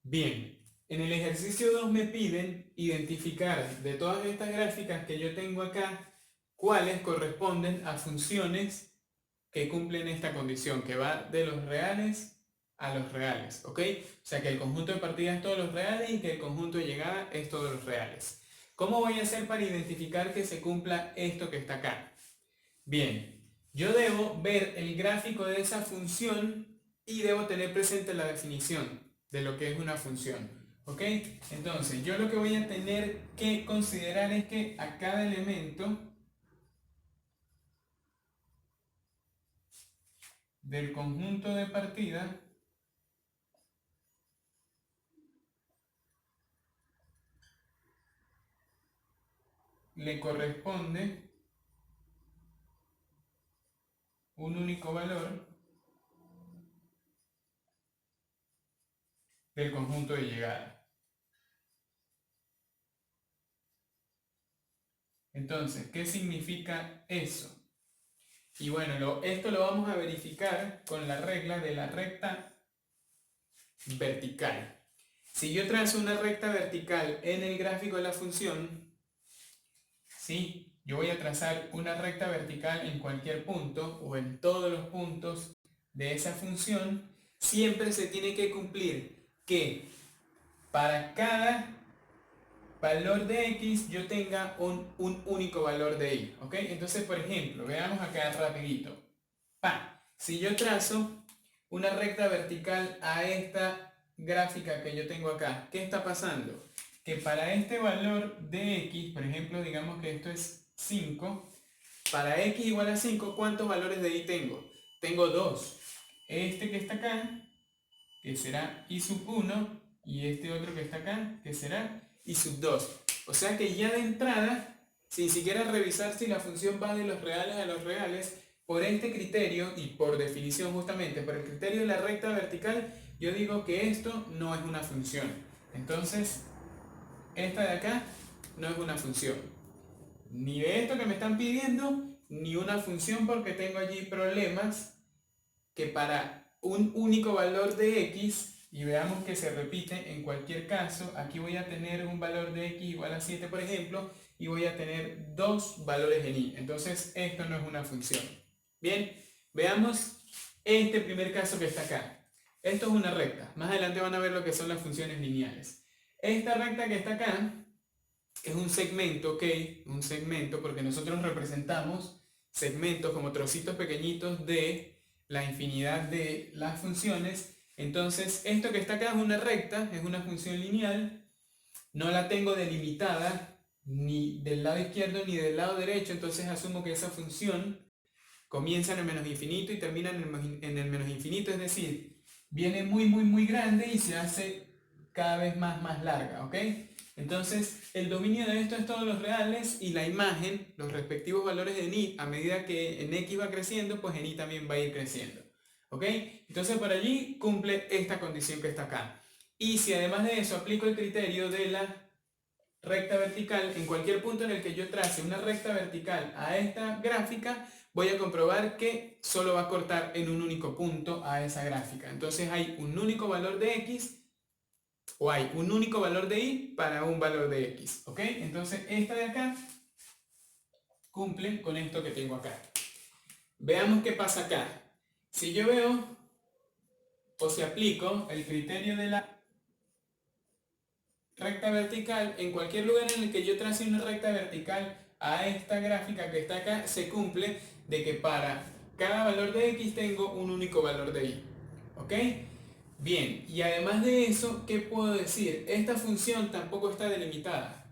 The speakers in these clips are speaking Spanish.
Bien, en el ejercicio 2 me piden identificar de todas estas gráficas que yo tengo acá, cuáles corresponden a funciones que cumplen esta condición, que va de los reales a los reales, ¿ok? O sea que el conjunto de partida es todos los reales y que el conjunto de llegada es todos los reales. ¿Cómo voy a hacer para identificar que se cumpla esto que está acá? Bien, yo debo ver el gráfico de esa función y debo tener presente la definición de lo que es una función. ¿Ok? Entonces, yo lo que voy a tener que considerar es que a cada elemento del conjunto de partida le corresponde un único valor del conjunto de llegada. Entonces, ¿qué significa eso? Y bueno, esto lo vamos a verificar con la regla de la recta vertical. Si yo trazo una recta vertical en el gráfico de la función, ¿sí? Yo voy a trazar una recta vertical en cualquier punto o en todos los puntos de esa función, siempre se tiene que cumplir que para cada valor de x yo tenga un único valor de y, ¿ok? Entonces, por ejemplo, veamos acá rapidito. Si yo trazo una recta vertical a esta gráfica que yo tengo acá, ¿qué está pasando? Que para este valor de x, por ejemplo, digamos que esto es 5, para x igual a 5, ¿cuántos valores de y tengo? Tengo 2. Este que está acá, que será y sub 1, y este otro que está acá, que será y sub 2. O sea que ya de entrada, sin siquiera revisar si la función va de los reales a los reales, por este criterio, y por definición justamente, por el criterio de la recta vertical, yo digo que esto no es una función. Entonces, esta de acá no es una función. Ni de esto que me están pidiendo, ni una función porque tengo allí problemas que para un único valor de x, y veamos que se repite en cualquier caso, aquí voy a tener un valor de x igual a 7, por ejemplo, y voy a tener dos valores en y. Entonces, esto no es una función. Bien, veamos este primer caso que está acá. Esto es una recta. Más adelante van a ver lo que son las funciones lineales. Esta recta que está acá es un segmento, ¿ok? Un segmento porque nosotros representamos segmentos como trocitos pequeñitos de la infinidad de las funciones. Entonces, esto que está acá es una recta, es una función lineal. No la tengo delimitada ni del lado izquierdo ni del lado derecho, entonces asumo que esa función comienza en el menos infinito y termina en el menos infinito, es decir, viene muy grande y se hace cada vez más larga, ¿ok? Entonces, el dominio de esto es todos los reales y la imagen, los respectivos valores de y, a medida que en x va creciendo, pues en y también va a ir creciendo, ¿ok? Entonces, por allí cumple esta condición que está acá. Y si además de eso aplico el criterio de la recta vertical, en cualquier punto en el que yo trace una recta vertical a esta gráfica, voy a comprobar que solo va a cortar en un único punto a esa gráfica. Entonces hay un único valor de x o hay un único valor de y para un valor de x. ¿Ok? Entonces esta de acá cumple con esto que tengo acá. Veamos qué pasa acá. Si yo veo o si aplico el criterio de la recta vertical, en cualquier lugar en el que yo trace una recta vertical a esta gráfica que está acá, se cumple de que para cada valor de x tengo un único valor de y. ¿Ok? Bien, y además de eso, ¿qué puedo decir? Esta función tampoco está delimitada.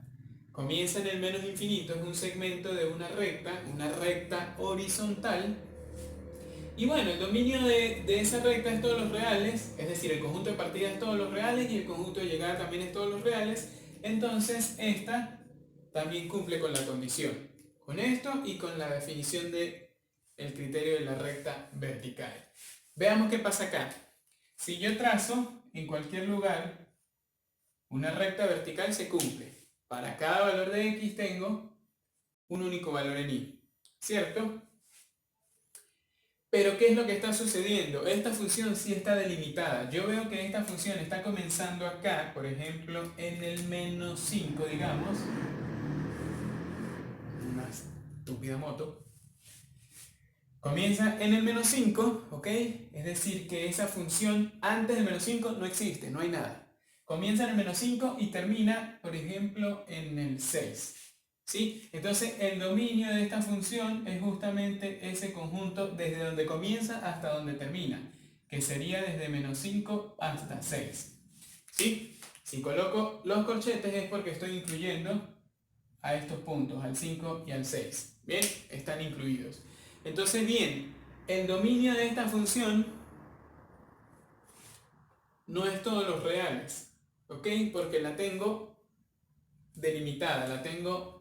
Comienza en el menos infinito, es un segmento de una recta horizontal. Y bueno, el dominio de esa recta es todos los reales, es decir, el conjunto de partida es todos los reales y el conjunto de llegada también es todos los reales. Entonces, esta también cumple con la condición. Con esto y con la definición del criterio de la recta vertical. Veamos qué pasa acá. Si yo trazo en cualquier lugar una recta vertical, se cumple. Para cada valor de x tengo un único valor en y. ¿Cierto? Pero ¿qué es lo que está sucediendo? Esta función sí está delimitada. Yo veo que esta función está comenzando acá, por ejemplo, en el menos 5, digamos. Una estúpida moto. Comienza en el menos 5, ¿ok? Es decir, que esa función antes del menos 5 no existe, no hay nada. Comienza en el menos 5 y termina, por ejemplo, en el 6. ¿Sí? Entonces, el dominio de esta función es justamente ese conjunto desde donde comienza hasta donde termina, que sería desde menos 5 hasta 6. ¿Sí? Si coloco los corchetes es porque estoy incluyendo a estos puntos, al 5 y al 6. Bien, están incluidos. Entonces, bien, el dominio de esta función no es todos los reales, ¿ok? Porque la tengo delimitada, la tengo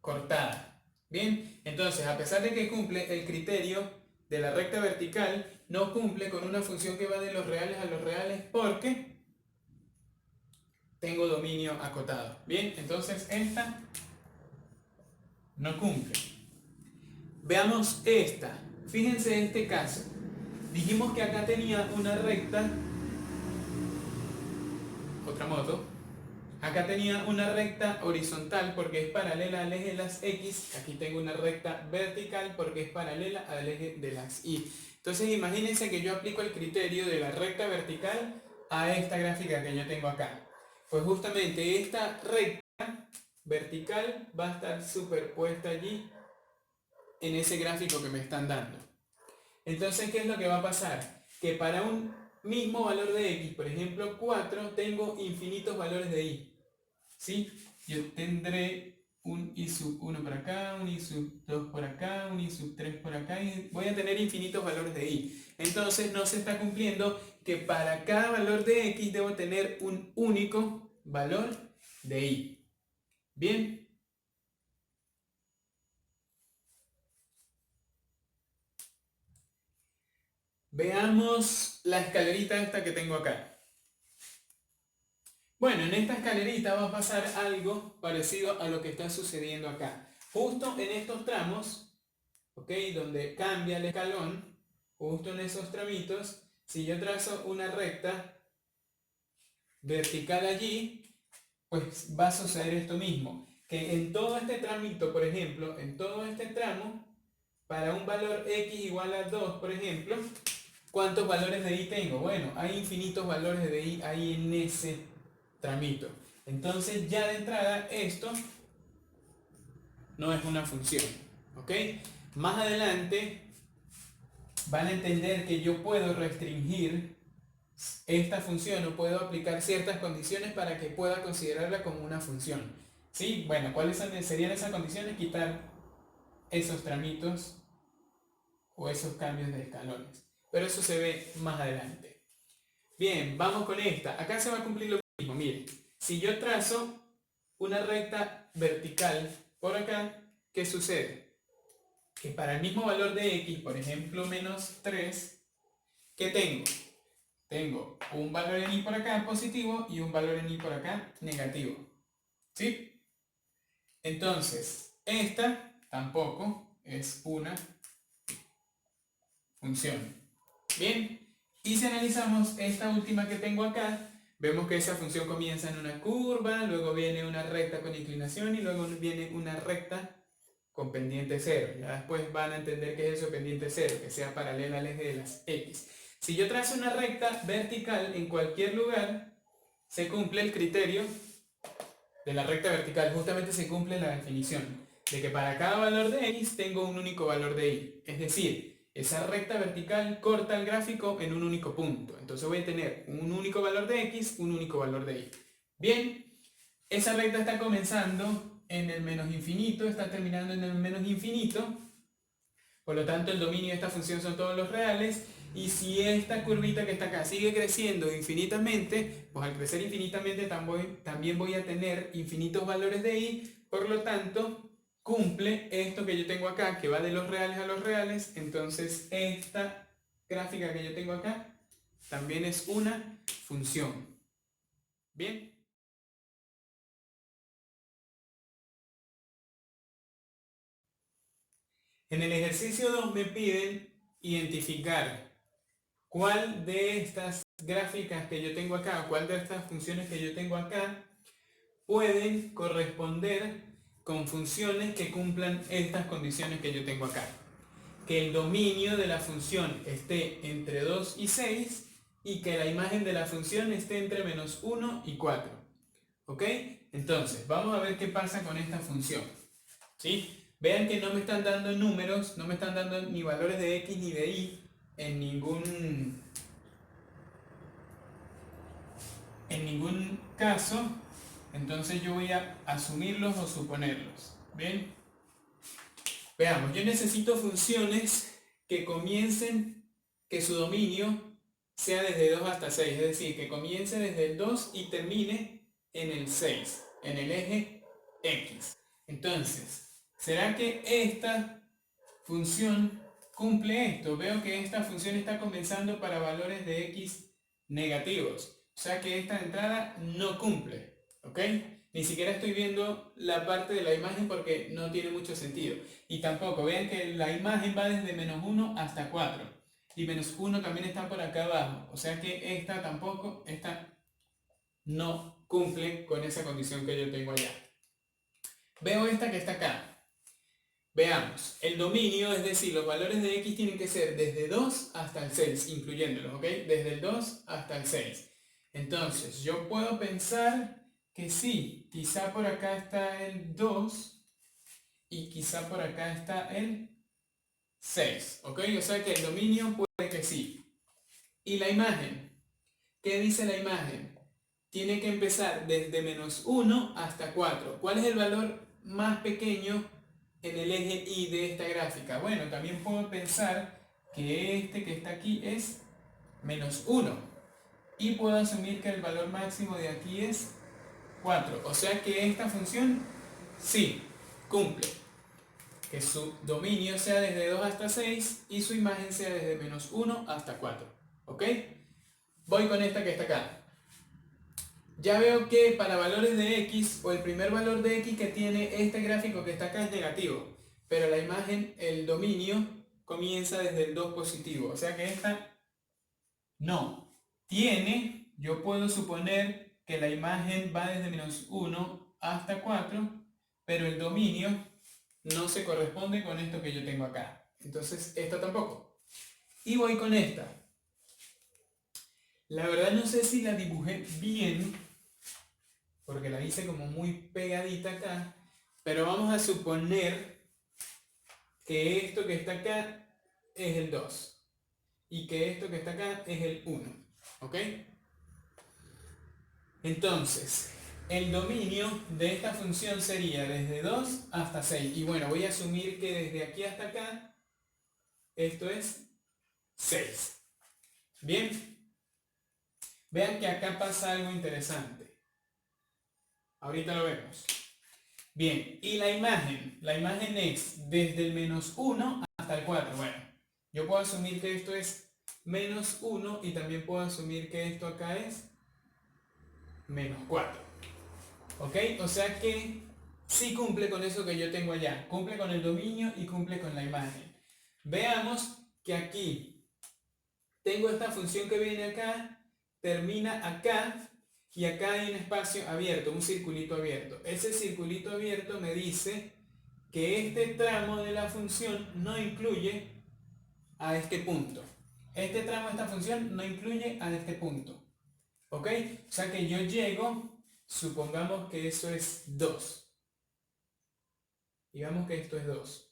cortada. Bien, entonces, a pesar de que cumple el criterio de la recta vertical, no cumple con una función que va de los reales a los reales porque tengo dominio acotado. Bien, entonces esta no cumple. Veamos esta. Fíjense este caso. Dijimos que acá tenía una recta, otra moto. Acá tenía una recta horizontal porque es paralela al eje de las X. Aquí tengo una recta vertical porque es paralela al eje de las Y. Entonces imagínense que yo aplico el criterio de la recta vertical a esta gráfica que yo tengo acá. Pues justamente esta recta vertical va a estar superpuesta allí en ese gráfico que me están dando. Entonces, ¿qué es lo que va a pasar? Que para un mismo valor de X, por ejemplo 4, tengo infinitos valores de Y. ¿Sí? Yo tendré un I sub 1 por acá, un I sub 2 por acá, un I sub 3 por acá y voy a tener infinitos valores de Y. Entonces no se está cumpliendo que para cada valor de X debo tener un único valor de Y. ¿Bien? Veamos la escalerita esta que tengo acá. Bueno, en esta escalerita va a pasar algo parecido a lo que está sucediendo acá. Justo en estos tramos, ¿ok? Donde cambia el escalón, justo en esos tramitos, si yo trazo una recta vertical allí, pues va a suceder esto mismo. Que en todo este tramito, por ejemplo, en todo este tramo, para un valor x igual a 2, por ejemplo, ¿cuántos valores de y tengo? Bueno, hay infinitos valores de y ahí en ese tramito. Entonces ya de entrada esto no es una función, ¿ok? Más adelante van a entender que yo puedo restringir esta función o puedo aplicar ciertas condiciones para que pueda considerarla como una función. ¿Sí? Bueno, ¿cuáles serían esas condiciones? Quitar esos tramitos o esos cambios de escalones. Pero eso se ve más adelante. Bien, vamos con esta. Acá se va a cumplir lo mismo. Miren, si yo trazo una recta vertical por acá, ¿qué sucede? Que para el mismo valor de x, por ejemplo, menos 3, ¿qué tengo? Tengo un valor en y por acá positivo y un valor en y por acá negativo. ¿Sí? Entonces, esta tampoco es una función. Bien, y si analizamos esta última que tengo acá, vemos que esa función comienza en una curva, luego viene una recta con inclinación y luego viene una recta con pendiente 0. Ya después van a entender qué es eso pendiente 0, que sea paralela al eje de las X. Si yo trazo una recta vertical en cualquier lugar, se cumple el criterio de la recta vertical, justamente se cumple la definición de que para cada valor de X tengo un único valor de Y. Es decir, esa recta vertical corta el gráfico en un único punto. Entonces voy a tener un único valor de X, un único valor de Y. Bien, esa recta está comenzando en el menos infinito, está terminando en el menos infinito. Por lo tanto, el dominio de esta función son todos los reales. Y si esta curvita que está acá sigue creciendo infinitamente, pues al crecer infinitamente también voy a tener infinitos valores de y, por lo tanto, cumple esto que yo tengo acá, que va de los reales a los reales. Entonces, esta gráfica que yo tengo acá también es una función. Bien. En el ejercicio 2 me piden identificar cuál de estas gráficas que yo tengo acá, cuál de estas funciones que yo tengo acá, pueden corresponder con funciones que cumplan estas condiciones que yo tengo acá. Que el dominio de la función esté entre 2 y 6 y que la imagen de la función esté entre -1 y 4. ¿Ok? Entonces, vamos a ver qué pasa con esta función. ¿Sí? Vean que no me están dando números, no me están dando ni valores de x ni de y en ningún caso. Entonces yo voy a asumirlos o suponerlos. ¿Bien? Veamos, yo necesito funciones que comiencen, que su dominio sea desde 2 hasta 6, es decir, que comience desde el 2 y termine en el 6, en el eje X. Entonces, ¿será que esta función cumple esto? Veo que esta función está comenzando para valores de X negativos, o sea que esta entrada no cumple, ¿ok? Ni siquiera estoy viendo la parte de la imagen porque no tiene mucho sentido. Y tampoco, vean que la imagen va desde -1 hasta 4. Y -1 también está por acá abajo. O sea que esta tampoco, esta no cumple con esa condición que yo tengo allá. Veo esta que está acá. Veamos, el dominio, es decir, los valores de x tienen que ser desde 2 hasta el 6, incluyéndolos, ¿ok? Desde el 2 hasta el 6. Entonces, yo puedo pensar que sí, quizá por acá está el 2 y quizá por acá está el 6, ¿ok? O sea que el dominio puede que sí. ¿Y la imagen? ¿Qué dice la imagen? Tiene que empezar desde -1 hasta 4. ¿Cuál es el valor más pequeño en el eje Y de esta gráfica? Bueno, también puedo pensar que este que está aquí es -1. Y puedo asumir que el valor máximo de aquí es 4. O sea que esta función sí cumple. Que su dominio sea desde 2 hasta 6 y su imagen sea desde -1 hasta 4. ¿Ok? Voy con esta que está acá. Ya veo que para valores de x, o el primer valor de x que tiene este gráfico que está acá es negativo, pero la imagen, el dominio, comienza desde el 2 positivo. O sea que esta no. Tiene, yo puedo suponer que la imagen va desde -1 hasta 4, pero el dominio no se corresponde con esto que yo tengo acá. Entonces, esta tampoco. Y voy con esta. La verdad no sé si la dibujé bien, porque la hice como muy pegadita acá, pero vamos a suponer que esto que está acá es el 2 y que esto que está acá es el 1. ¿Ok? Entonces, el dominio de esta función sería desde 2 hasta 6. Y bueno, voy a asumir que desde aquí hasta acá, esto es 6. Bien, vean que acá pasa algo interesante. Ahorita lo vemos. Bien, y la imagen es desde el -1 hasta el 4. Bueno, yo puedo asumir que esto es -1 y también puedo asumir que esto acá es -4. ¿Ok? O sea que sí cumple con eso que yo tengo allá. Cumple con el dominio y cumple con la imagen. Veamos que aquí tengo esta función que viene acá, termina acá y acá hay un espacio abierto, un circulito abierto. Ese circulito abierto me dice que este tramo de la función no incluye a este punto. Este tramo de esta función no incluye a este punto. ¿Ok? O sea que yo llego, supongamos que eso es 2. Digamos que esto es 2.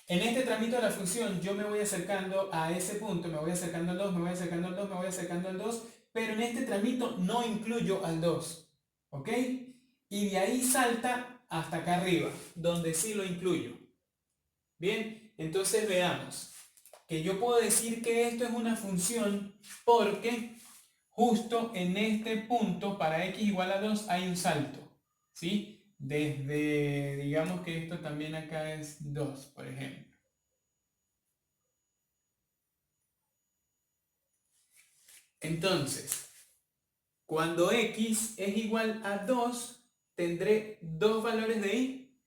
En este tramito de la función yo me voy acercando a ese punto, me voy acercando al 2, me voy acercando al 2, me voy acercando al 2, pero en este tramito no incluyo al 2. ¿Ok? Y de ahí salta hasta acá arriba, donde sí lo incluyo. Bien, entonces veamos que yo puedo decir que esto es una función porque justo en este punto para x igual a 2 hay un salto, ¿sí? Desde, digamos que esto también acá es 2, por ejemplo. Entonces, cuando x es igual a 2, ¿tendré dos valores de y?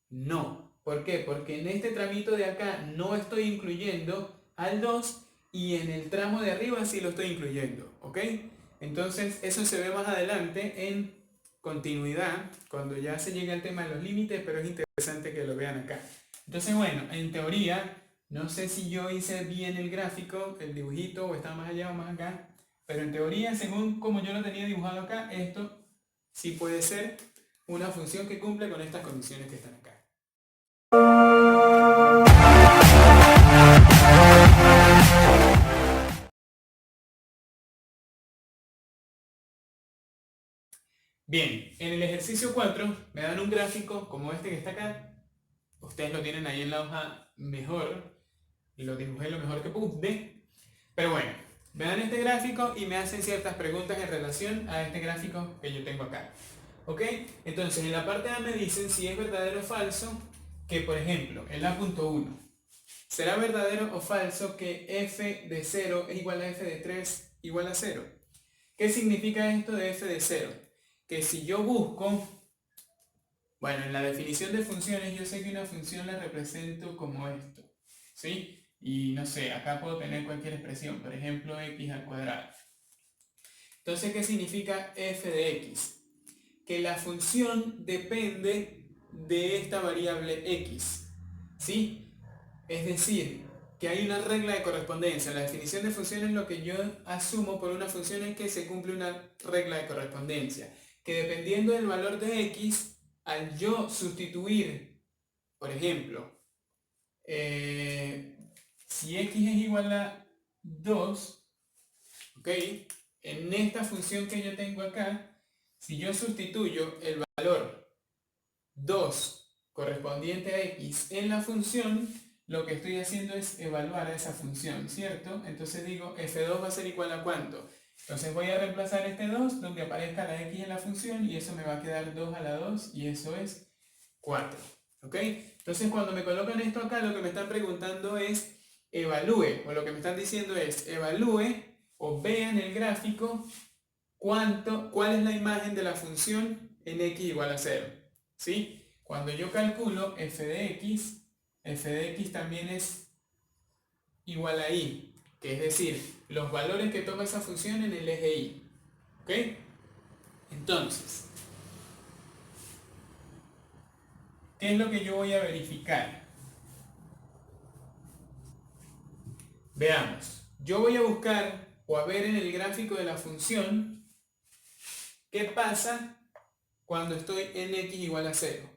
No, ¿Por qué? Porque en este tramito de acá no estoy incluyendo al 2 y en el tramo de arriba sí lo estoy incluyendo, ¿ok? Entonces eso se ve más adelante en continuidad, cuando ya se llega al tema de los límites, pero es interesante que lo vean acá. Entonces, bueno, en teoría, no sé si yo hice bien el gráfico, el dibujito, o está más allá o más acá, pero en teoría, según como yo lo tenía dibujado acá, esto sí puede ser una función que cumple con estas condiciones que están acá. Bien, en el ejercicio 4 me dan un gráfico como este que está acá. Ustedes lo tienen ahí en la hoja mejor, y lo dibujé lo mejor que pude. Pero bueno, me dan este gráfico y me hacen ciertas preguntas en relación a este gráfico que yo tengo acá. ¿Ok? Entonces, en la parte A me dicen si es verdadero o falso que, por ejemplo, el A.1, ¿será verdadero o falso que f de 0 es igual a f de 3 igual a 0? ¿Qué significa esto de f de 0? Que si yo busco, bueno, en la definición de funciones yo sé que una función la represento como esto, ¿sí? Y no sé, acá puedo tener cualquier expresión, por ejemplo, x al cuadrado. Entonces, ¿qué significa f de x? Que la función depende de esta variable x, ¿sí? Es decir, que hay una regla de correspondencia. La definición de funciones lo que yo asumo por una función es que se cumple una regla de correspondencia, que dependiendo del valor de x, al yo sustituir, por ejemplo, si x es igual a 2, ¿ok? En esta función que yo tengo acá, si yo sustituyo el valor 2 correspondiente a x en la función, lo que estoy haciendo es evaluar a esa función, ¿cierto? Entonces digo, f2 va a ser igual a ¿cuánto? Entonces voy a reemplazar este 2 donde aparezca la x en la función y eso me va a quedar 2 a la 2 y eso es 4. ¿Ok? Entonces cuando me colocan esto acá, lo que me están preguntando es evalúe, o lo que me están diciendo es evalúe o vean el gráfico cuál es la imagen de la función en x igual a 0. ¿Sí? Cuando yo calculo f de x también es igual a y, que es decir, los valores que toma esa función en el eje y. ¿Ok? Entonces, ¿qué es lo que yo voy a verificar? Veamos. Yo voy a buscar o a ver en el gráfico de la función qué pasa cuando estoy en x igual a 0.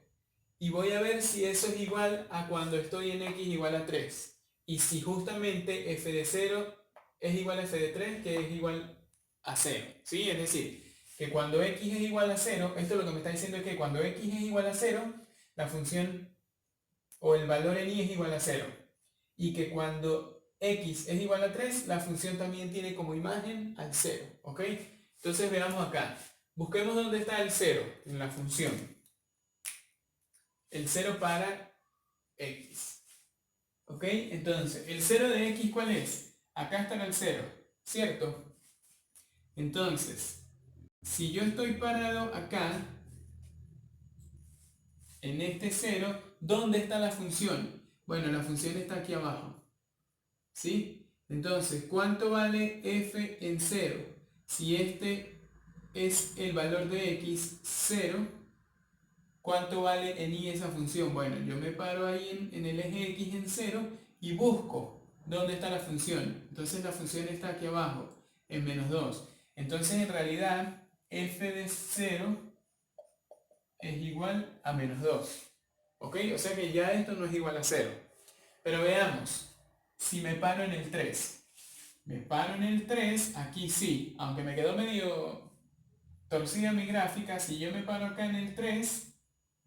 Y voy a ver si eso es igual a cuando estoy en x igual a 3. Y si justamente f de 0 es igual a f de 3, que es igual a 0. ¿Sí? Es decir, que cuando x es igual a 0, esto lo que me está diciendo es que cuando x es igual a 0, la función o el valor en y es igual a 0. Y que cuando x es igual a 3, la función también tiene como imagen al 0. ¿Ok? Entonces veamos acá. Busquemos dónde está el 0 en la función. El 0 para x. ¿Ok? Entonces, ¿el 0 de x cuál es? Acá está el 0, ¿cierto? Entonces, si yo estoy parado acá, en este 0, ¿dónde está la función? Bueno, la función está aquí abajo, ¿sí? Entonces, ¿cuánto vale f en 0? Si este es el valor de x, 0, ¿cuánto vale en y esa función? Bueno, yo me paro ahí en el eje x en 0 y busco dónde está la función. Entonces la función está aquí abajo, en menos 2. Entonces en realidad f de 0 es igual a menos 2. ¿Ok? O sea que ya esto no es igual a 0. Pero veamos, si me paro en el 3. Me paro en el 3, aquí sí, aunque me quedó medio torcida mi gráfica, si yo me paro acá en el 3,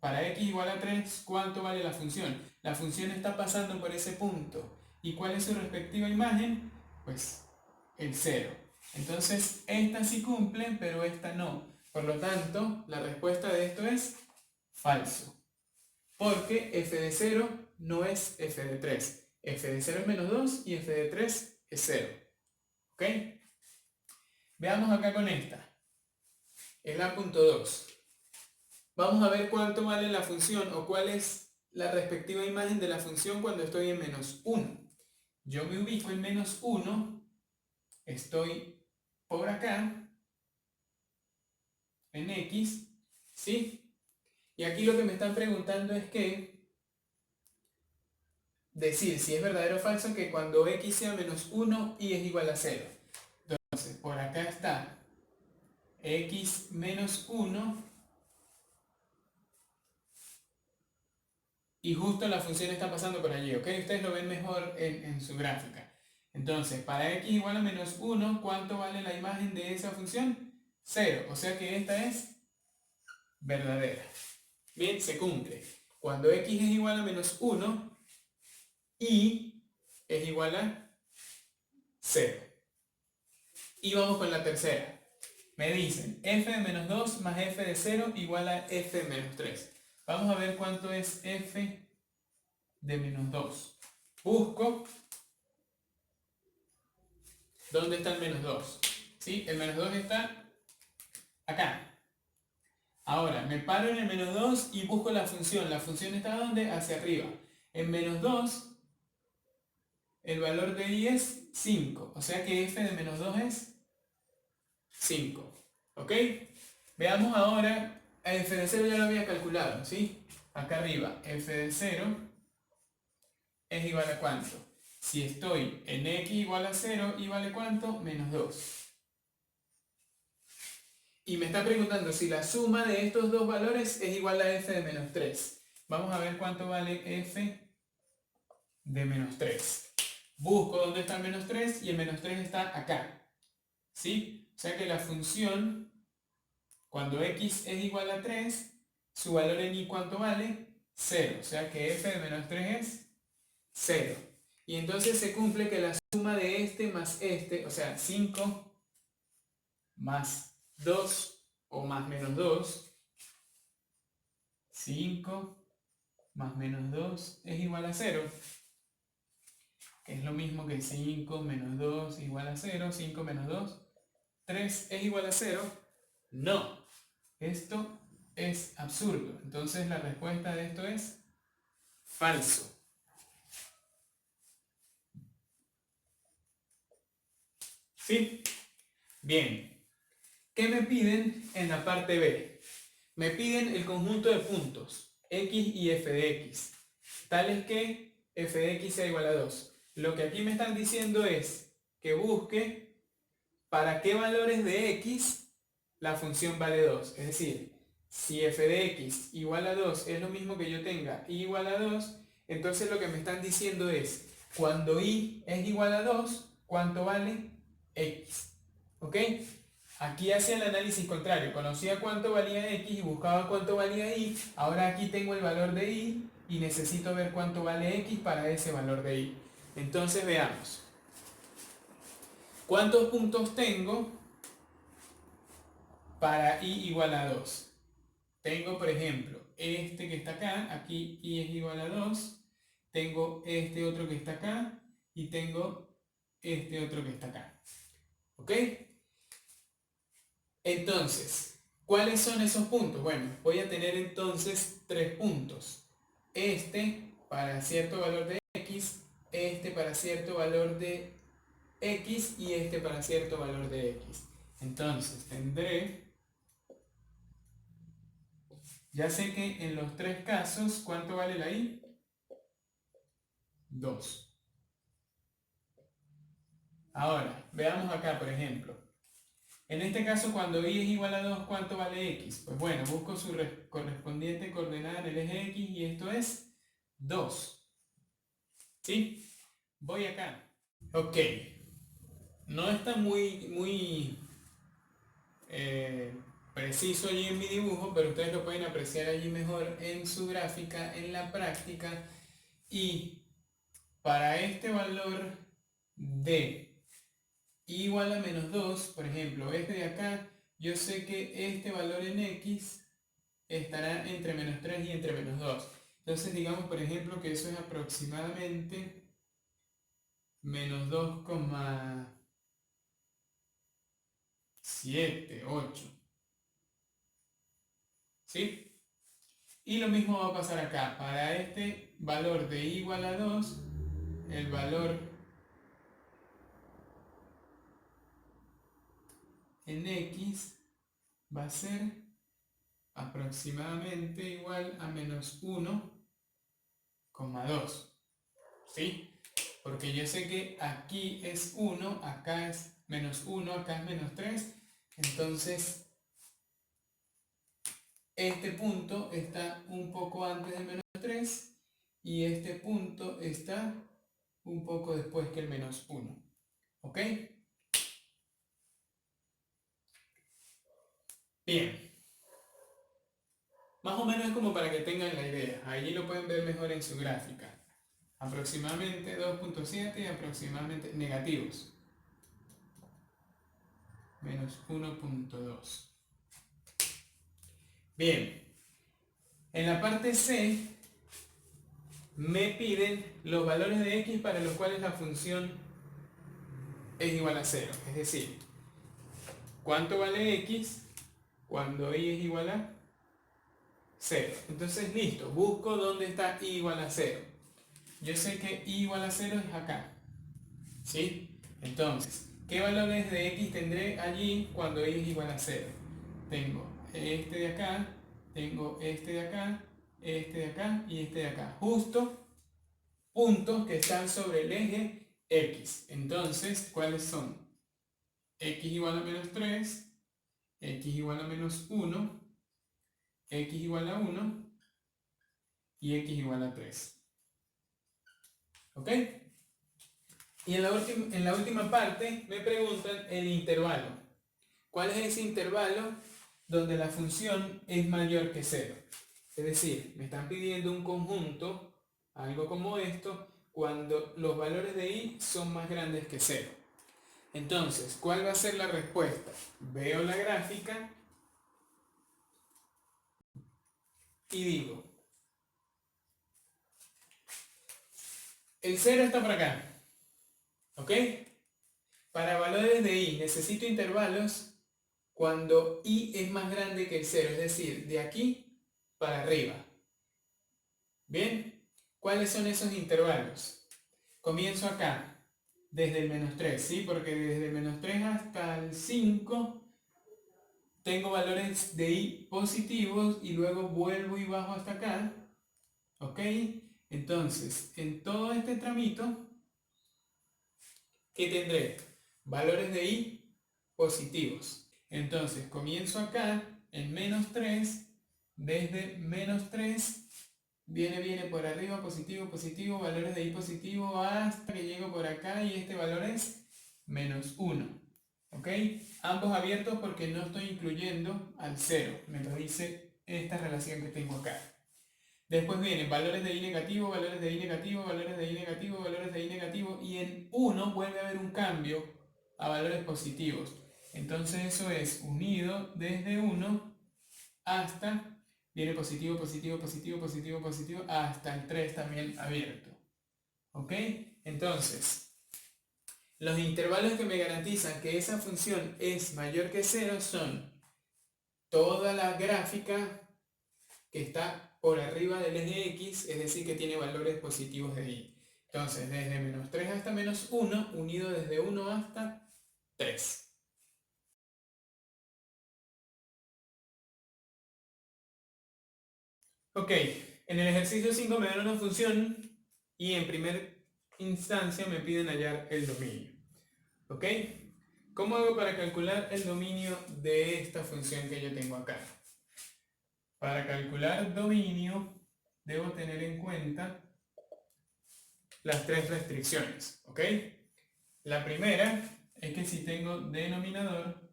para x igual a 3, ¿cuánto vale la función? La función está pasando por ese punto. ¿Y cuál es su respectiva imagen? Pues el 0. Entonces, esta sí cumple, pero esta no. Por lo tanto, la respuesta de esto es falso. Porque f de 0 no es f de 3. F de 0 es menos 2 y f de 3 es 0. ¿Ok? Veamos acá con esta. El A.2. Vamos a ver cuánto vale la función o cuál es la respectiva imagen de la función cuando estoy en menos 1. Yo me ubico en menos 1, estoy por acá, en X, ¿sí? Y aquí lo que me están preguntando es que decir si es verdadero o falso que cuando X sea menos 1, Y es igual a 0. Entonces, por acá está X menos 1 y justo la función está pasando por allí, ¿ok? Ustedes lo ven mejor en su gráfica. Entonces, para X igual a menos 1, ¿cuánto vale la imagen de esa función? 0, o sea que esta es verdadera. Bien, se cumple. Cuando X es igual a menos 1, Y es igual a 0. Y vamos con la tercera. Me dicen f de menos 2 más f de 0 igual a f de menos 3. Vamos a ver cuánto es f de menos 2. Busco dónde está el menos 2. ¿Sí? El menos 2 está acá. Ahora, me paro en el menos 2 y busco la función. ¿La función está ¿dónde? Hacia arriba. En menos 2, el valor de y es 5. O sea que f de menos 2 es 5. ¿Ok? Veamos ahora, f de 0 ya lo había calculado, ¿sí? Acá arriba, f de 0 es igual a ¿cuánto? Si estoy en x igual a 0, ¿y vale cuánto? Menos 2. Y me está preguntando si la suma de estos dos valores es igual a f de menos 3. Vamos a ver cuánto vale f de menos 3. Busco dónde está el menos 3 y el menos 3 está acá. ¿Sí? O sea que la función, cuando x es igual a 3, su valor en y ¿cuánto vale? 0. O sea que f de menos 3 es 0. Y entonces se cumple que la suma de este más este, o sea, 5 más 2 o más menos 2, 5 más menos 2 es igual a 0. Que es lo mismo que 5 menos 2 igual a 0. 5 menos 2, 3 es igual a 0. No. Esto es absurdo. Entonces la respuesta de esto es falso. ¿Sí? Bien. ¿Qué me piden en la parte B? Me piden el conjunto de puntos x y f de x, tales que f de x sea igual a 2. Lo que aquí me están diciendo es que busque para qué valores de x la función vale 2. Es decir, si f de x igual a 2 es lo mismo que yo tenga y igual a 2, entonces lo que me están diciendo es, cuando y es igual a 2, ¿cuánto vale x? ¿Ok? Aquí hacía el análisis contrario, conocía cuánto valía x y buscaba cuánto valía y, ahora aquí tengo el valor de y necesito ver cuánto vale x para ese valor de y. Entonces veamos. ¿Cuántos puntos tengo para y igual a 2? Tengo, por ejemplo, este que está acá, aquí y es igual a 2. Tengo este otro que está acá y tengo este otro que está acá. ¿Ok? Entonces, ¿cuáles son esos puntos? Bueno, voy a tener entonces 3 puntos. Este para cierto valor de x, este para cierto valor de x y este para cierto valor de x. Entonces, tendré, ya sé que en los 3 casos, ¿cuánto vale la y? 2. Ahora, veamos acá, por ejemplo. En este caso, cuando y es igual a 2, ¿cuánto vale x? Pues bueno, busco su correspondiente coordenada en el eje x y esto es 2. ¿Sí? Voy acá. Ok. No está muy preciso allí en mi dibujo, pero ustedes lo pueden apreciar allí mejor en su gráfica, en la práctica. Y para este valor de igual a menos 2, por ejemplo, este de acá, yo sé que este valor en x estará entre menos 3 y entre menos 2. Entonces digamos, por ejemplo, que eso es aproximadamente menos 2,7, 8. ¿Sí? Y lo mismo va a pasar acá. Para este valor de y igual a 2, el valor en x va a ser aproximadamente igual a menos 1,2. ¿Sí? Porque yo sé que aquí es 1, acá es menos 1, acá es menos 3. Entonces, este punto está un poco antes de menos 3 y este punto está un poco después que el menos 1. ¿Ok? Bien. Más o menos es como para que tengan la idea. Allí lo pueden ver mejor en su gráfica. Aproximadamente 2,7 y aproximadamente negativos. Menos 1,2. Bien. En la parte C me piden los valores de x para los cuales la función es igual a 0. Es decir, ¿cuánto vale x cuando y es igual a 0? Entonces, listo. Busco dónde está y igual a 0. Yo sé que y igual a 0 es acá. ¿Sí? Entonces, ¿qué valores de x tendré allí cuando y es igual a 0? Tengo este de acá, tengo este de acá, este de acá y este de acá. Justo puntos que están sobre el eje x. Entonces, ¿cuáles son? X igual a menos 3, x igual a menos 1, x igual a 1 y x igual a 3. ¿Ok? Y en la última parte me preguntan el intervalo. ¿Cuál es ese intervalo donde la función es mayor que 0? Es decir, me están pidiendo un conjunto, algo como esto, cuando los valores de y son más grandes que 0. Entonces, ¿cuál va a ser la respuesta? Veo la gráfica y digo, el 0 está por acá, ¿ok? Para valores de y necesito intervalos cuando y es más grande que el 0, es decir, de aquí para arriba. ¿Bien? ¿Cuáles son esos intervalos? Comienzo acá, desde el menos 3, ¿sí? Porque desde el menos 3 hasta el 5 tengo valores de y positivos y luego vuelvo y bajo hasta acá. ¿Ok? Entonces, en todo este tramito, ¿qué tendré? Valores de y positivos. Entonces, comienzo acá en menos 3, desde menos 3 viene por arriba, positivo, positivo, valores de y positivo hasta que llego por acá y este valor es menos 1. ¿Ok? Ambos abiertos porque no estoy incluyendo al 0. Me lo dice esta relación que tengo acá. Después vienen valores de y negativo, valores de y negativo, valores de y negativo, valores de y negativo. Y en 1 vuelve a haber un cambio a valores positivos. Entonces eso es unido desde 1 hasta... Viene positivo, positivo, positivo, positivo, positivo, hasta el 3 también abierto. ¿Ok? Entonces, los intervalos que me garantizan que esa función es mayor que 0 son toda la gráfica que está por arriba del eje x, es decir, que tiene valores positivos de y. Entonces, desde menos 3 hasta menos 1, unido desde 1 hasta 3. Ok, en el ejercicio 5 me dan una función y en primera instancia me piden hallar el dominio. ¿Ok? ¿Cómo hago para calcular el dominio de esta función que yo tengo acá? Para calcular dominio debo tener en cuenta las tres restricciones. ¿Ok? La primera es que si tengo denominador,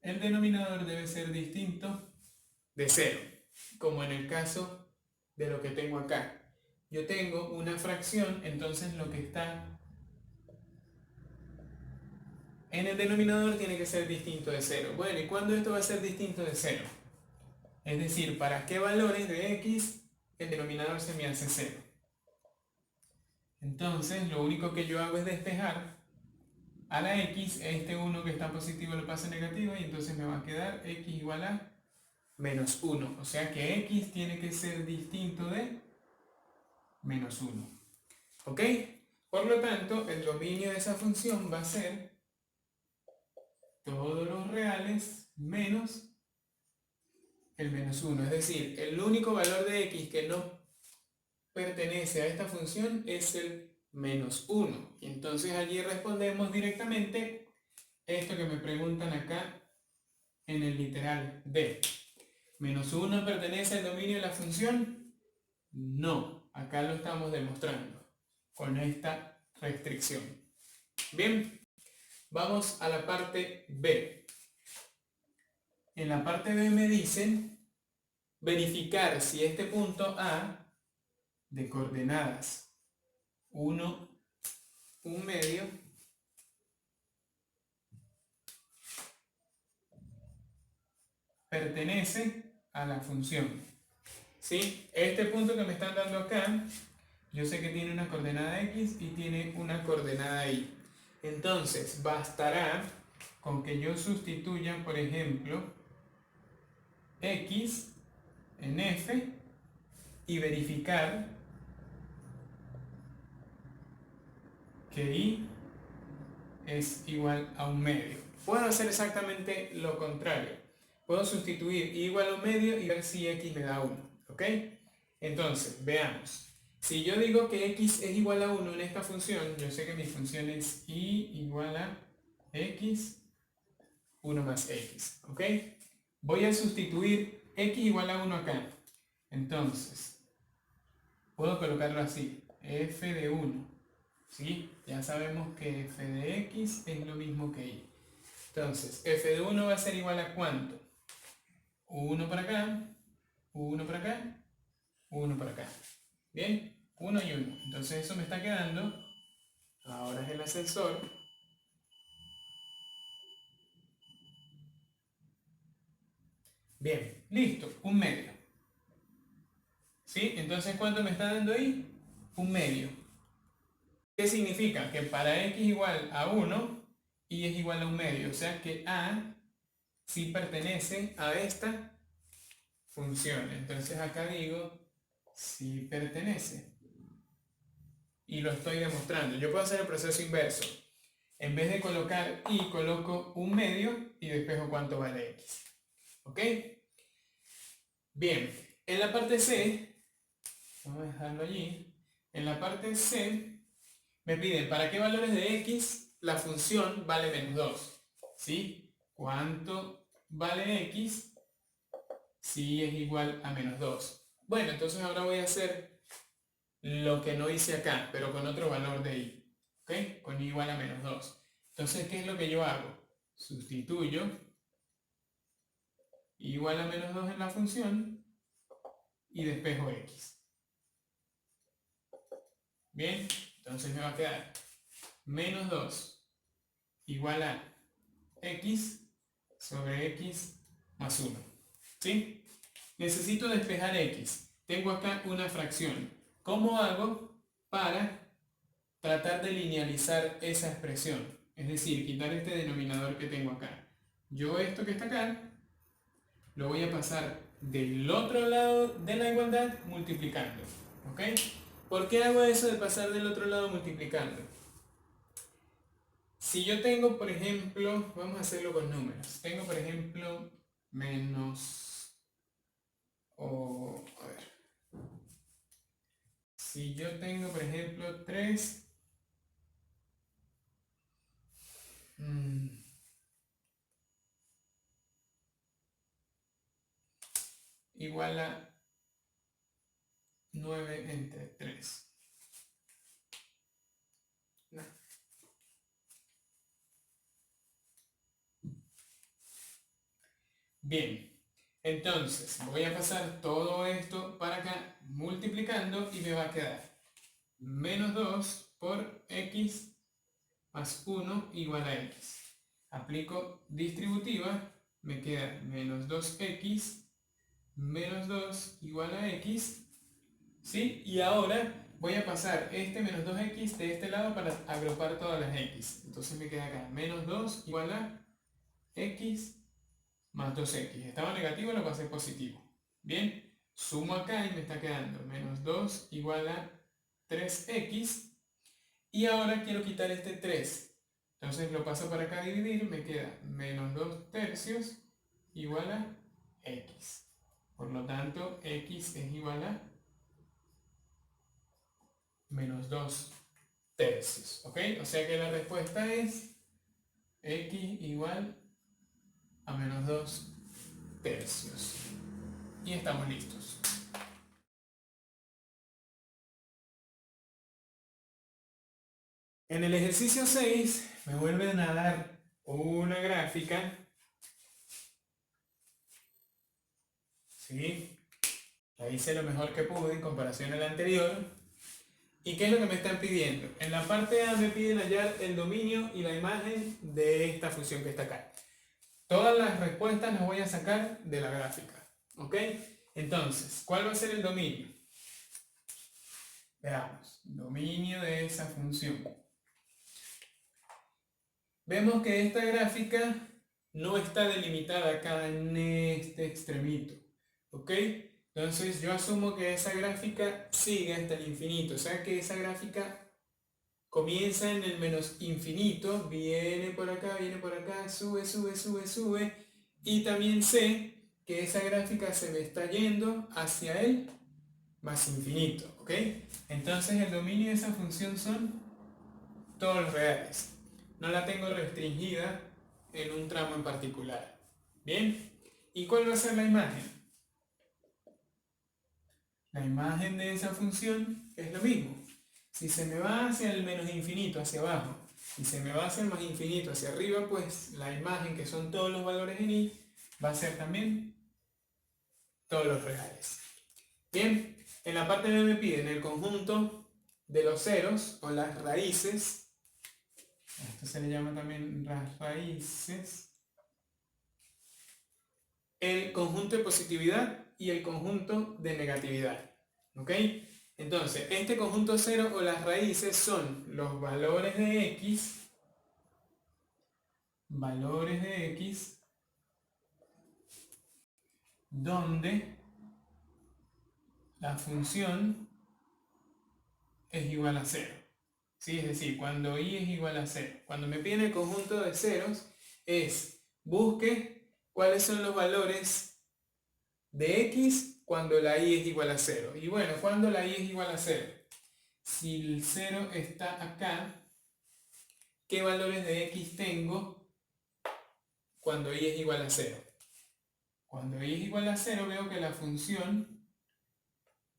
el denominador debe ser distinto de 0, como en el caso de lo que tengo acá. Yo tengo una fracción, entonces lo que está en el denominador tiene que ser distinto de 0. Bueno, ¿y cuándo esto va a ser distinto de 0? Es decir, ¿para qué valores de x el denominador se me hace 0? Entonces, lo único que yo hago es despejar a la x, este 1 que está positivo lo paso a negativo y entonces me va a quedar x igual a menos 1. O sea que x tiene que ser distinto de menos 1. ¿Ok? Por lo tanto, el dominio de esa función va a ser todos los reales menos el menos 1. Es decir, el único valor de x que no pertenece a esta función es el menos 1. Y entonces allí respondemos directamente esto que me preguntan acá en el literal D. ¿Menos 1 pertenece al dominio de la función? No, acá lo estamos demostrando con esta restricción. Bien, vamos a la parte B. En la parte B me dicen verificar si este punto A de coordenadas 1, 1/2 pertenece a la función. ¿Sí? Este punto que me están dando acá, yo sé que tiene una coordenada x y tiene una coordenada y. Entonces, bastará con que yo sustituya, por ejemplo, x en f y verificar que y es igual a 1/2. Puedo hacer exactamente lo contrario. Puedo sustituir y igual a 1/2 y ver si x me da 1. ¿Ok? Entonces, veamos. Si yo digo que x es igual a 1 en esta función, yo sé que mi función es y igual a x, 1 más x. ¿Ok? Voy a sustituir x igual a 1 acá. Entonces, puedo colocarlo así. F de 1. ¿Sí? Ya sabemos que f de x es lo mismo que y. Entonces, f de 1 va a ser igual a ¿cuánto? 1 para acá, 1 para acá, 1 para acá. Bien, 1 y 1. Entonces eso me está quedando, ahora es el ascensor. Bien, listo, 1/2. ¿Sí? Entonces, ¿cuánto me está dando ahí? 1/2. ¿Qué significa? Que para x igual a 1, y es igual a 1/2. O sea que a sí pertenece a esta función. Entonces acá digo, sí pertenece. Y lo estoy demostrando. Yo puedo hacer el proceso inverso. En vez de colocar y, coloco 1/2 y despejo cuánto vale x. ¿Ok? Bien, en la parte C, vamos a dejarlo allí. En la parte C me piden para qué valores de x la función vale menos 2. ¿Sí? ¿Cuánto vale x si es igual a menos 2? Bueno, entonces ahora voy a hacer lo que no hice acá, pero con otro valor de y. ¿Ok? Con y igual a menos 2. Entonces, ¿qué es lo que yo hago? Sustituyo y igual a menos 2 en la función y despejo x. Bien, entonces me va a quedar menos 2 igual a x sobre x más 1. ¿Sí? Necesito despejar x. Tengo acá una fracción. ¿Cómo hago para tratar de linealizar esa expresión? Es decir, quitar este denominador que tengo acá. Yo esto que está acá lo voy a pasar del otro lado de la igualdad multiplicando. ¿Ok? ¿Por qué hago eso de pasar del otro lado multiplicando? Si yo tengo, por ejemplo, vamos a hacerlo con números. Tengo, por ejemplo, menos, a ver. Si yo tengo, por ejemplo, 3, igual a 9 entre 3. No. Bien, entonces voy a pasar todo esto para acá multiplicando y me va a quedar menos 2 por x más 1 igual a x. Aplico distributiva, me queda menos 2x menos 2 igual a x. ¿Sí? Y ahora voy a pasar este menos 2x de este lado para agrupar todas las x. Entonces me queda acá menos 2 igual a x más 2x. Estaba negativo, lo pasé positivo. Bien, sumo acá y me está quedando menos 2 igual a 3x. Y ahora quiero quitar este 3. Entonces lo paso para acá a dividir, me queda menos 2 tercios igual a x. Por lo tanto, x es igual a menos 2 tercios. ¿Ok? O sea que la respuesta es x igual a menos 2 tercios. Y estamos listos. En el ejercicio 6 me vuelven a dar una gráfica. ¿Sí? La hice lo mejor que pude en comparación a la anterior. ¿Y qué es lo que me están pidiendo? En la parte A me piden hallar el dominio y la imagen de esta función que está acá. Todas las respuestas las voy a sacar de la gráfica. ¿Ok? Entonces, ¿cuál va a ser el dominio? Veamos. Dominio de esa función. Vemos que esta gráfica no está delimitada acá en este extremito. ¿Ok? Entonces yo asumo que esa gráfica sigue hasta el infinito. O sea que esa gráfica comienza en el menos infinito, viene por acá, sube, sube, sube, sube. Y también sé que esa gráfica se me está yendo hacia el más infinito. ¿Ok? Entonces el dominio de esa función son todos los reales. No la tengo restringida en un tramo en particular. ¿Bien? ¿Y cuál va a ser la imagen? La imagen de esa función es lo mismo. Si se me va hacia el menos infinito, hacia abajo, y se me va hacia el más infinito, hacia arriba, pues la imagen, que son todos los valores en y, va a ser también todos los reales. Bien, en la parte B me piden el conjunto de los ceros o las raíces. Esto se le llama también las raíces. El conjunto de positividad y el conjunto de negatividad. ¿Ok? Entonces, este conjunto cero o las raíces son los valores de x, donde la función es igual a 0. ¿Sí? Es decir, cuando y es igual a 0. Cuando me piden el conjunto de ceros, busque cuáles son los valores de x cuando la y es igual a 0. Y bueno, cuando la y es igual a 0. Si el 0 está acá, ¿qué valores de x tengo cuando y es igual a 0? Cuando y es igual a 0 veo que la función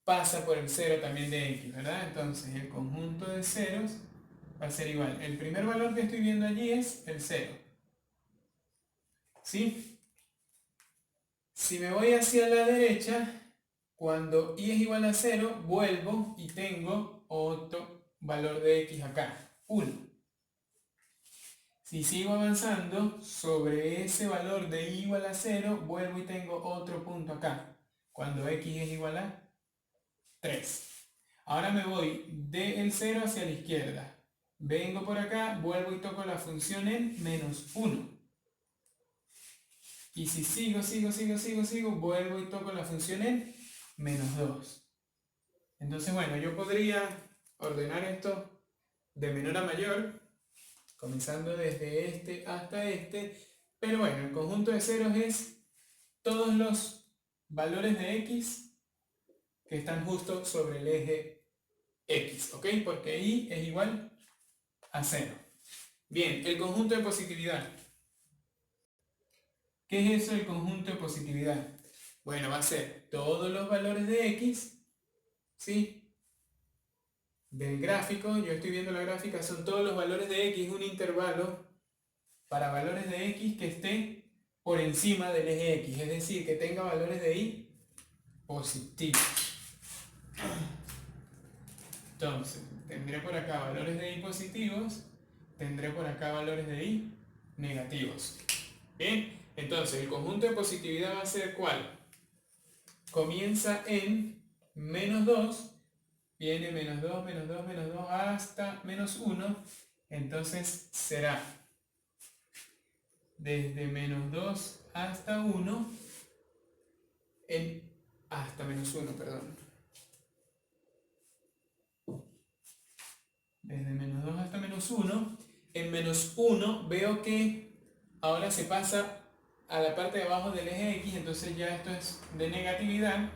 pasa por el 0 también de x, ¿verdad? Entonces el conjunto de ceros va a ser igual. El primer valor que estoy viendo allí es el 0. ¿Sí? Si me voy hacia la derecha, cuando y es igual a 0, vuelvo y tengo otro valor de x acá, 1. Si sigo avanzando sobre ese valor de y igual a 0, vuelvo y tengo otro punto acá, cuando x es igual a 3. Ahora me voy del 0 hacia la izquierda. Vengo por acá, vuelvo y toco la función en menos 1. Y si sigo, vuelvo y toco la función en menos 2. Entonces, bueno, yo podría ordenar esto de menor a mayor, comenzando desde este hasta este, pero bueno, el conjunto de ceros es todos los valores de x que están justo sobre el eje x, ¿ok? Porque y es igual a 0. Bien, el conjunto de positividad. ¿Qué es eso del conjunto de positividad? Bueno, va a ser todos los valores de x, ¿sí? Del gráfico, yo estoy viendo la gráfica, son todos los valores de x, un intervalo para valores de x que esté por encima del eje x, es decir, que tenga valores de y positivos. Entonces, tendré por acá valores de y positivos, tendré por acá valores de y negativos. Bien, entonces el conjunto de positividad va a ser ¿cuál? Comienza en menos 2, viene menos 2, menos 2, menos 2 hasta menos 1, entonces será desde menos 2 hasta 1 hasta menos 1, perdón. Desde menos 2 hasta menos 1. En menos 1 veo que ahora se pasa a la parte de abajo del eje X, entonces ya esto es de negatividad.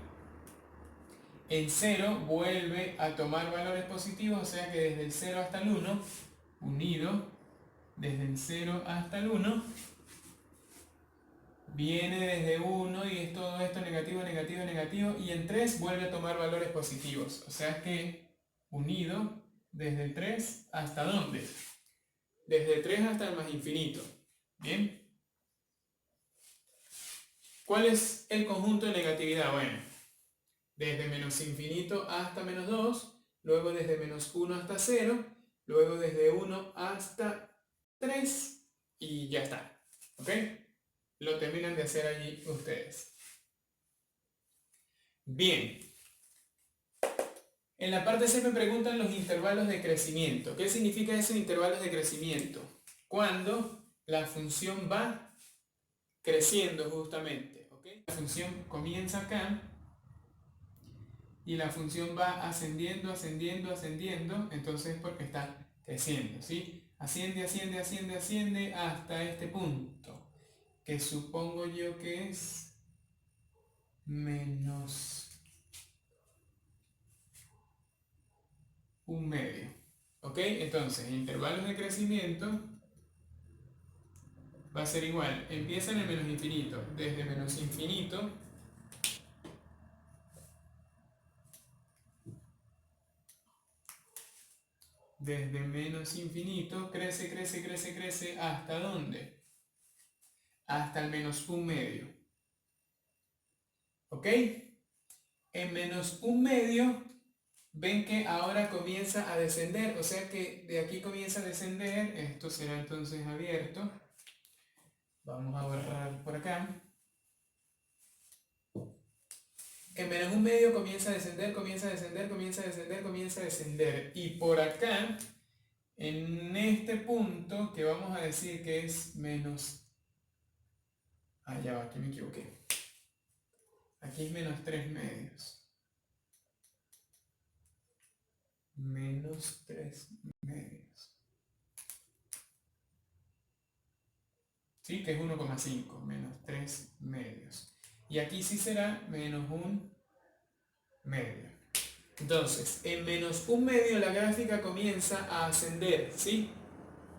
En 0 vuelve a tomar valores positivos, o sea que desde el 0 hasta el 1, unido, desde el 0 hasta el 1, viene desde 1 y es todo esto negativo, negativo, negativo, y en 3 vuelve a tomar valores positivos, o sea que unido desde el 3 hasta ¿dónde? Desde el 3 hasta el más infinito. ¿Bien? ¿Cuál es el conjunto de negatividad? Bueno, desde menos infinito hasta menos 2, luego desde menos 1 hasta 0, luego desde 1 hasta 3 y ya está. ¿Ok? Lo terminan de hacer allí ustedes. Bien. En la parte C me preguntan los intervalos de crecimiento. ¿Qué significa esos intervalos de crecimiento? Cuando la función va creciendo justamente. ¿Ok? La función comienza acá y la función va ascendiendo, ascendiendo, ascendiendo, entonces porque está creciendo, ¿sí? Asciende, asciende, asciende, asciende hasta este punto, que supongo yo que es menos 1/2. ¿Ok? Entonces, intervalos de crecimiento va a ser igual. Empieza en el menos infinito. Desde menos infinito desde menos infinito crece, crece, crece, crece. ¿Hasta dónde? Hasta el menos 1/2. ¿Ok? En menos 1/2 ven que ahora comienza a descender, o sea que de aquí comienza a descender. Esto será entonces abierto. Vamos a borrar por acá. En menos 1/2 comienza a descender, comienza a descender, comienza a descender, comienza a descender. Y por acá, en este punto, que vamos a decir que es menos... Ah, ya va, aquí me equivoqué. Aquí es menos 3/2. Menos 3/2. ¿Sí? Que es 1,5, menos 3/2. Y aquí sí será menos 1/2. Entonces, en menos 1/2 la gráfica comienza a ascender, ¿sí?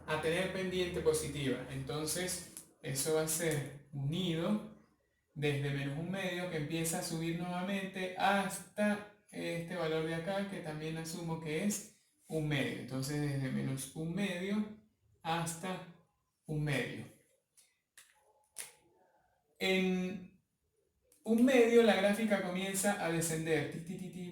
A tener pendiente positiva. Entonces, eso va a ser unido desde menos 1/2 que empieza a subir nuevamente hasta este valor de acá, que también asumo que es 1/2. Entonces, desde menos 1/2 hasta 1/2. En 1/2 la gráfica comienza a descender,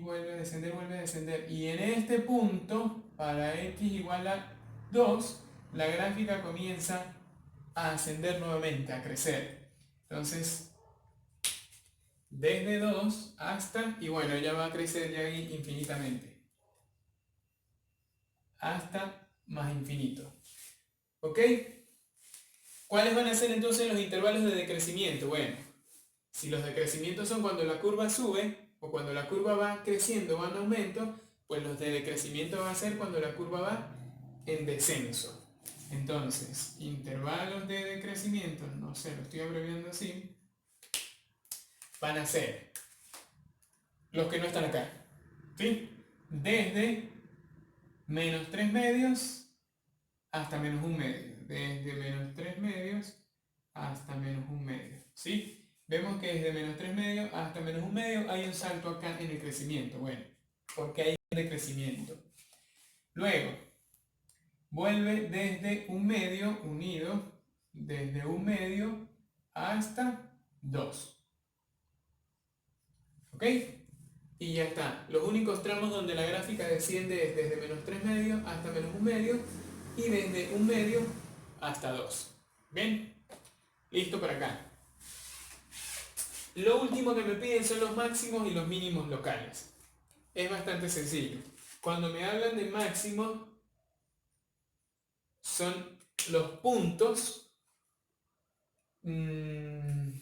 vuelve a descender, vuelve a descender, y en este punto, para x igual a 2, la gráfica comienza a ascender nuevamente, a crecer. Entonces, desde 2 hasta, y bueno, ya va a crecer de ahí infinitamente, hasta más infinito. ¿Ok? ¿Cuáles van a ser entonces los intervalos de decrecimiento? Bueno, si los decrecimientos son cuando la curva sube o cuando la curva va creciendo, va en aumento, pues los de decrecimiento van a ser cuando la curva va en descenso. Entonces, intervalos de decrecimiento, no sé, lo estoy abreviando así, van a ser los que no están acá, ¿sí? Desde menos 3/2 hasta menos 1/2. Desde menos 3/2 hasta menos 1/2, ¿sí? Vemos que desde menos 3/2 hasta menos 1/2 hay un salto acá en el crecimiento. Bueno, porque hay un decrecimiento. Luego, vuelve desde 1/2 unido, desde 1/2 hasta 2. ¿Ok? Y ya está. Los únicos tramos donde la gráfica desciende es desde menos 3/2 hasta menos 1/2 y desde 1/2 hasta 2. ¿Bien? Listo para acá. Lo último que me piden son los máximos y los mínimos locales. Es bastante sencillo. Cuando me hablan de máximo, son los puntos mm,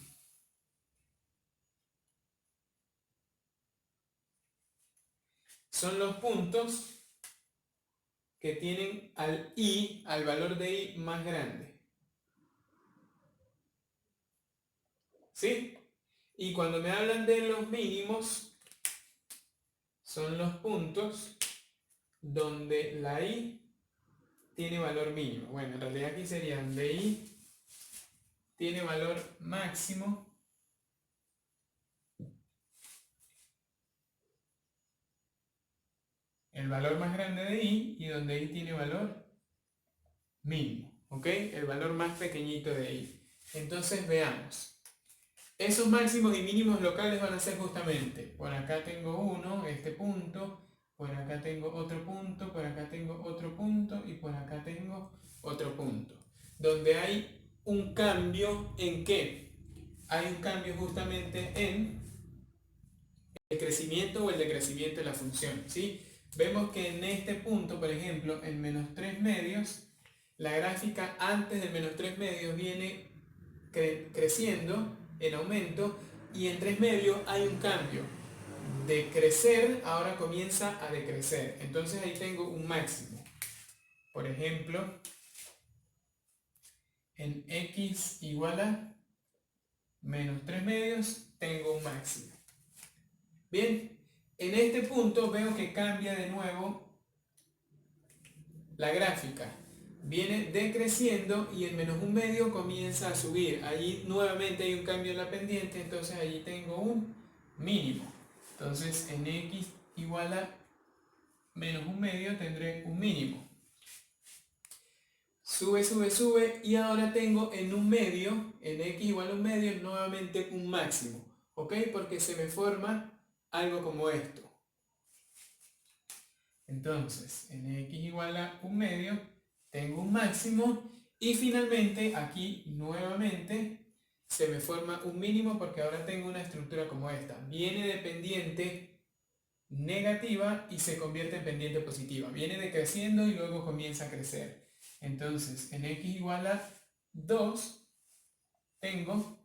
son los puntos que tienen al valor de i más grande. ¿Sí? Y cuando me hablan de los mínimos, son los puntos donde la i tiene valor mínimo. Bueno, en realidad aquí serían de i tiene valor máximo el valor más grande de i y donde i tiene valor mínimo, ¿ok? El valor más pequeñito de i. Entonces veamos. Esos máximos y mínimos locales van a ser justamente, por acá tengo uno, este punto, por acá tengo otro punto, por acá tengo otro punto y por acá tengo otro punto. Donde hay un cambio ¿en qué? Hay un cambio justamente en el crecimiento o el decrecimiento de la función, ¿sí? Vemos que en este punto, por ejemplo, en menos 3 medios, la gráfica antes del menos 3 medios viene creciendo, en aumento, y en 3 medios hay un cambio. De crecer, ahora comienza a decrecer. Entonces ahí tengo un máximo. Por ejemplo, en x igual a menos 3 medios, tengo un máximo. Bien, en este punto veo que cambia de nuevo la gráfica. Viene decreciendo y en menos 1 medio comienza a subir. Allí nuevamente hay un cambio en la pendiente, entonces allí tengo un mínimo. Entonces en x igual a menos 1 medio tendré un mínimo. Sube, sube, sube y ahora tengo en 1 medio, en x igual a 1 medio, nuevamente un máximo. ¿Ok? Porque se me forma algo como esto. Entonces, en x igual a 1 medio, tengo un máximo y finalmente aquí nuevamente se me forma un mínimo porque ahora tengo una estructura como esta. Viene de pendiente negativa y se convierte en pendiente positiva. Viene decreciendo y luego comienza a crecer. Entonces, en x igual a 2, tengo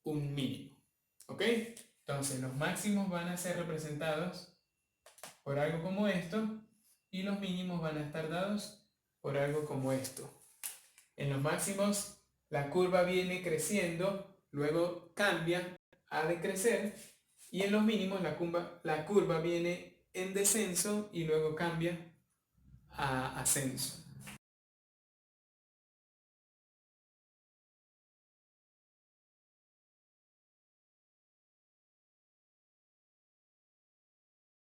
un mínimo. ¿Ok? Entonces, los máximos van a ser representados por algo como esto y los mínimos van a estar dados por algo como esto. En los máximos la curva viene creciendo, luego cambia a decrecer y en los mínimos la curva viene en descenso y luego cambia a ascenso.